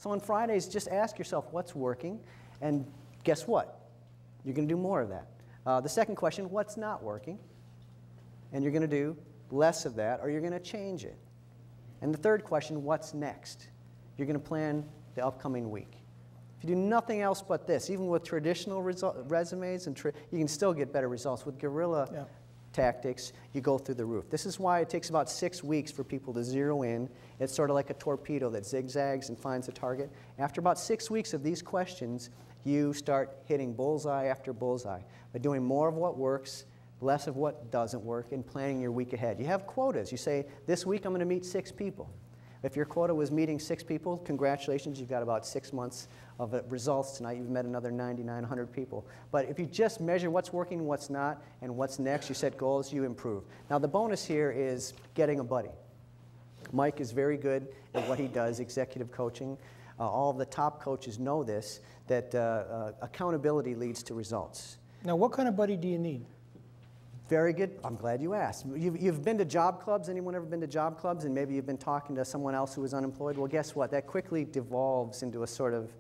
So on Fridays, just ask yourself what's working, and guess what? You're going to do more of that. The second question, what's not working? And you're going to do less of that, or you're going to change it. And the third question, what's next? You're going to plan the upcoming week. If you do nothing else but this, even with traditional resumes, you can still get better results. With guerrilla tactics, you go through the roof. This is why it takes about 6 weeks for people to zero in. It's sort of like a torpedo that zigzags and finds a target. After about 6 weeks of these questions, you start hitting bullseye after bullseye by doing more of what works, less of what doesn't work, and planning your week ahead. You have quotas. You say, this week I'm going to meet 6 people. If your quota was meeting 6 people, congratulations, you've got about 6 months of results tonight. You've met another 99, 100 people. But if you just measure what's working, what's not, and what's next, you set goals, you improve. Now the bonus here is getting a buddy. Mike is very good at what he does, executive coaching. All of the top coaches know this, that accountability leads to results. Now what kind of buddy do you need? Very good. I'm glad you asked. You've been to job clubs. Anyone ever been to job clubs? And maybe you've been talking to someone else who was unemployed. Well, guess what? That quickly devolves into a sort of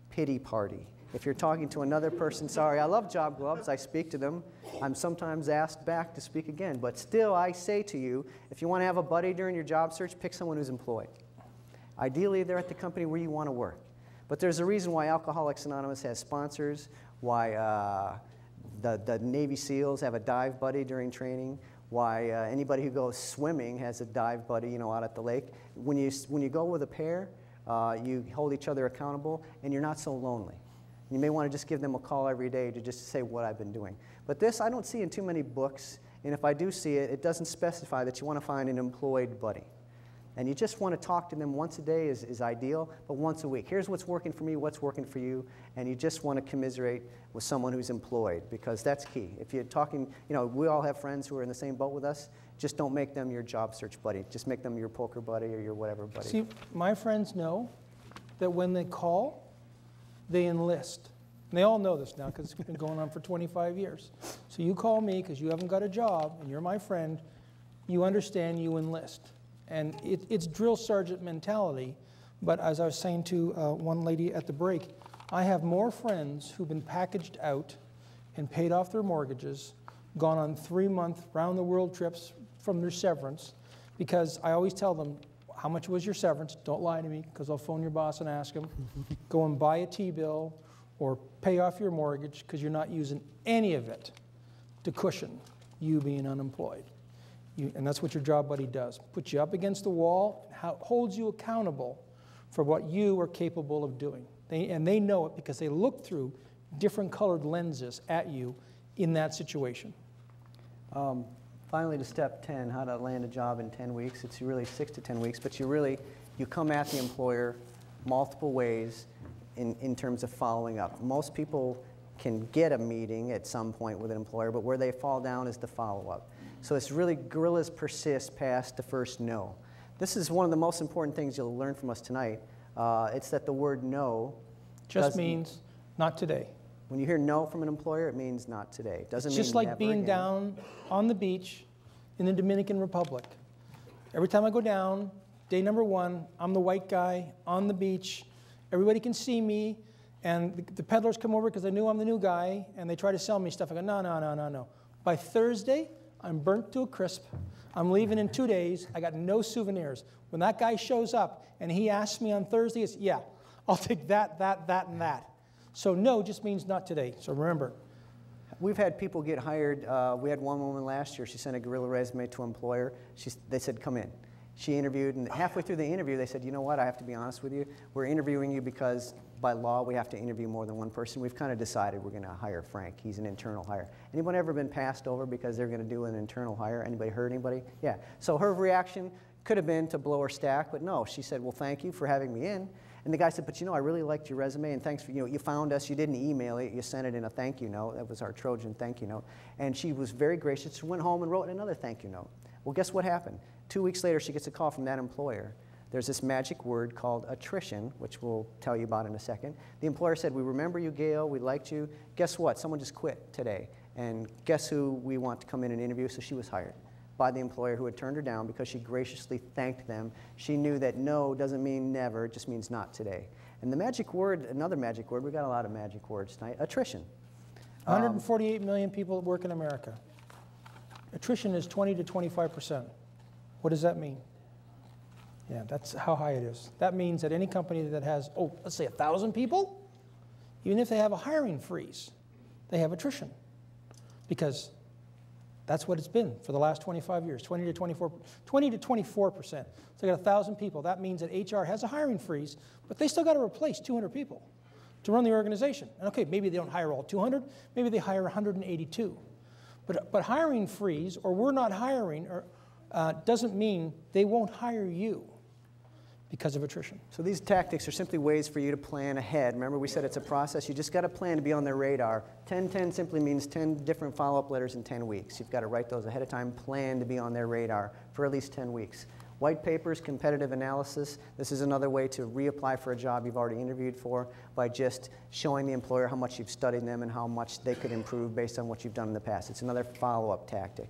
pity party. If you're talking to another person, sorry, I love job clubs. I speak to them. I'm sometimes asked back to speak again. But still, I say to you, if you want to have a buddy during your job search, pick someone who's employed. Ideally, they're at the company where you want to work. But there's a reason why Alcoholics Anonymous has sponsors, why the Navy SEALs have a dive buddy during training, why anybody who goes swimming has a dive buddy, out at the lake. When you go with a pair, you hold each other accountable, and you're not so lonely. You may want to just give them a call every day to just say what I've been doing. But this I don't see in too many books, and if I do see it, it doesn't specify that you want to find an employed buddy. And you just want to talk to them once a day is ideal, but once a week. Here's what's working for me, what's working for you, and you just want to commiserate with someone who's employed, because that's key. If you're talking, we all have friends who are in the same boat with us. Just don't make them your job search buddy. Just make them your poker buddy or your whatever buddy. See, my friends know that when they call, they enlist. And they all know this now because it's been going on for 25 years. So you call me because you haven't got a job and you're my friend, you understand, you enlist. And it's drill sergeant mentality, but as I was saying to one lady at the break, I have more friends who've been packaged out and paid off their mortgages, gone on 3-month round-the-world trips from their severance, because I always tell them, how much was your severance? Don't lie to me, because I'll phone your boss and ask him. Go and buy a T-bill or pay off your mortgage, because you're not using any of it to cushion you being unemployed. And that's what your job buddy does. Puts you up against the wall, holds you accountable for what you are capable of doing. And they know it because they look through different colored lenses at you in that situation. Finally, to step 10, how to land a job in 10 weeks. It's really 6 to 10 weeks, but you come at the employer multiple ways in terms of following up. Most people can get a meeting at some point with an employer, but where they fall down is the follow-up. So it's really guerrillas persist past the first no. This is one of the most important things you'll learn from us tonight. It's that the word no just means not today. When you hear no from an employer, it means not today. It doesn't mean just like never being again. Down on the beach in the Dominican Republic. Every time I go down, day number 1, I'm the white guy on the beach. Everybody can see me, and the peddlers come over because they knew I'm the new guy, and they try to sell me stuff. I go, no, no, no, no, no. By Thursday, I'm burnt to a crisp. I'm leaving in 2 days. I got no souvenirs. When that guy shows up and he asks me on Thursday, it's, yeah, I'll take that, that, and that. So no just means not today. So remember. We've had people get hired. We had one woman last year. She sent a guerrilla resume to an employer. They said, come in. She interviewed, and halfway through the interview, they said, you know what, I have to be honest with you. We're interviewing you because by law, we have to interview more than one person. We've kind of decided we're going to hire Frank. He's an internal hire. Anyone ever been passed over because they're going to do an internal hire? Anybody heard anybody? Yeah. So her reaction could have been to blow her stack, but no. She said, well, thank you for having me in. And the guy said, but I really liked your resume, and thanks for, you found us. You didn't email it. You sent it in a thank you note. That was our Trojan thank you note. And she was very gracious. She went home and wrote another thank you note. Well, guess what happened? 2 weeks later, she gets a call from that employer. There's this magic word called attrition, which we'll tell you about in a second. The employer said, we remember you, Gail. We liked you. Guess what? Someone just quit today. And guess who we want to come in and interview? So she was hired. by the employer who had turned her down because she graciously thanked them. She knew that no doesn't mean never, it just means not today. And the magic word, another magic word, we've got a lot of magic words tonight, attrition. 148 million people that work in America. Attrition is 20 to 25%. What does that mean? Yeah, that's how high it is. That means that any company that has, let's say 1,000 people, even if they have a hiring freeze, they have attrition. Because that's what it's been for the last 25 years, 20 to 24%. So they got 1,000 people. That means that HR has a hiring freeze, but they still got to replace 200 people to run the organization. And okay, maybe they don't hire all 200, maybe they hire 182. But hiring freeze, or we're not hiring, doesn't mean they won't hire you because of attrition. So these tactics are simply ways for you to plan ahead. Remember, we said it's a process. You just got to plan to be on their radar. 10-10 simply means 10 different follow-up letters in 10 weeks. You've got to write those ahead of time, plan to be on their radar for at least 10 weeks. White papers, competitive analysis. This is another way to reapply for a job you've already interviewed for by just showing the employer how much you've studied them and how much they could improve based on what you've done in the past. It's another follow-up tactic.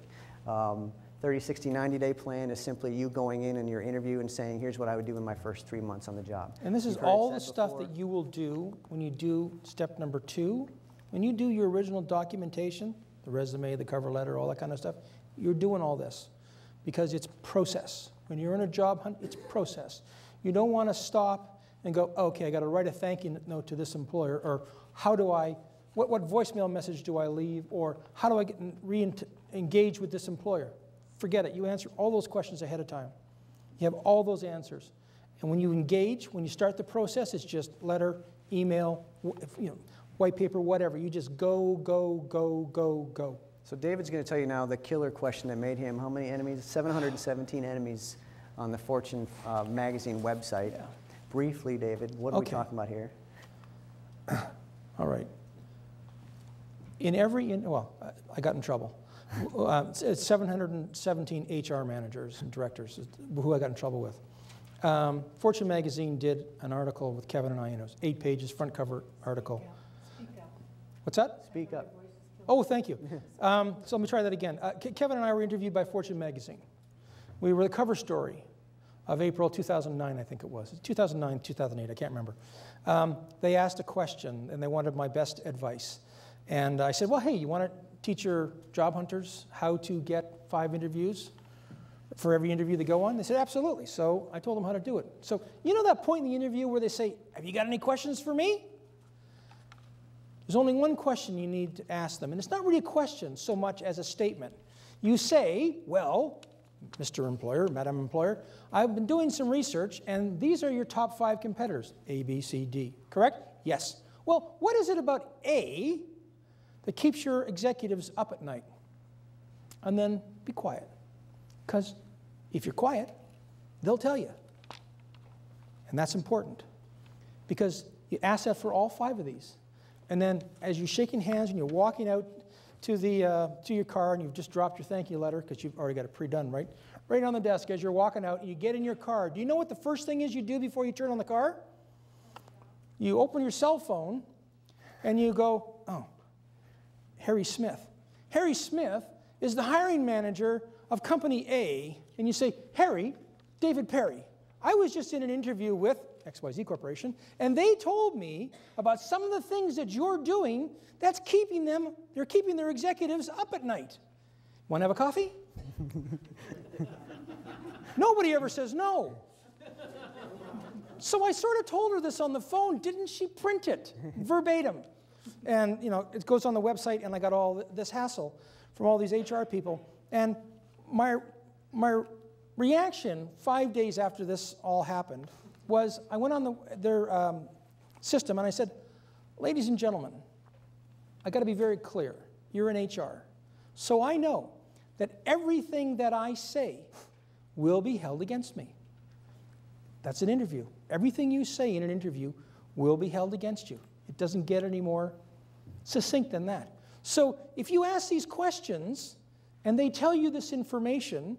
30, 60, 90-day plan is simply you going in your interview and saying, here's what I would do in my first 3 months on the job. And this is all the stuff that you will do when you do step number 2. When you do your original documentation, the resume, the cover letter, all that kind of stuff, you're doing all this because it's process. When you're in a job hunt, it's process. You don't want to stop and go, okay, I got to write a thank you note to this employer, or how do I, what voicemail message do I leave, or how do I get re-engage with this employer? Forget it. You answer all those questions ahead of time. You have all those answers. And when you engage, when you start the process, it's just letter, email, white paper, whatever. You just go, go, go, go, go. So David's going to tell you now the killer question that made him how many enemies? 717 enemies on the Fortune magazine website. Yeah. Briefly, David, what are we talking about here? All right. I got in trouble. 717 HR managers and directors who I got in trouble with. Fortune magazine did an article with Kevin and I, it was 8 pages, front cover article. Speak up. What's that? Speak up. Oh, thank you. So let me try that again. Kevin and I were interviewed by Fortune magazine. We were the cover story of April 2009, I think it was. 2009, 2008, I can't remember. They asked a question, and they wanted my best advice. And I said, well, hey, you want to teach your job hunters how to get 5 interviews for every interview they go on? They said, absolutely. So I told them how to do it. So you know that point in the interview where they say, have you got any questions for me? There's only one question you need to ask them, and it's not really a question so much as a statement. You say, well, Mr. Employer, Madam Employer, I've been doing some research, and these are your top 5 competitors, A, B, C, D. Correct? Yes. Well, what is it about A that keeps your executives up at night? And then be quiet. Because if you're quiet, they'll tell you. And that's important. Because you ask that for all 5 of these. And then as you're shaking hands and you're walking out to your car and you've just dropped your thank you letter, because you've already got it pre-done, right? Right on the desk as you're walking out, and you get in your car. Do you know what the first thing is you do before you turn on the car? You open your cell phone and you go, oh, Harry Smith. Harry Smith is the hiring manager of company A, and you say, Harry, David Perry, I was just in an interview with XYZ Corporation, and they told me about some of the things that you're doing that's keeping their executives up at night. Want to have a coffee? Nobody ever says no. So I sort of told her this on the phone. Didn't she print it verbatim? And it goes on the website, and I got all this hassle from all these HR people. And my reaction 5 days after this all happened was I went on their system and I said, ladies and gentlemen, I got to be very clear. You're in HR. So I know that everything that I say will be held against me. That's an interview. Everything you say in an interview will be held against you. It doesn't get any more succinct than that. So if you ask these questions and they tell you this information,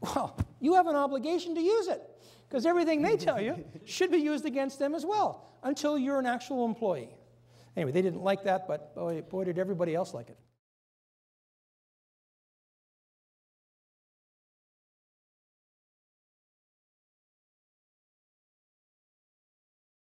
well, you have an obligation to use it, because everything they tell you should be used against them as well until you're an actual employee. Anyway, they didn't like that, but boy, did everybody else like it.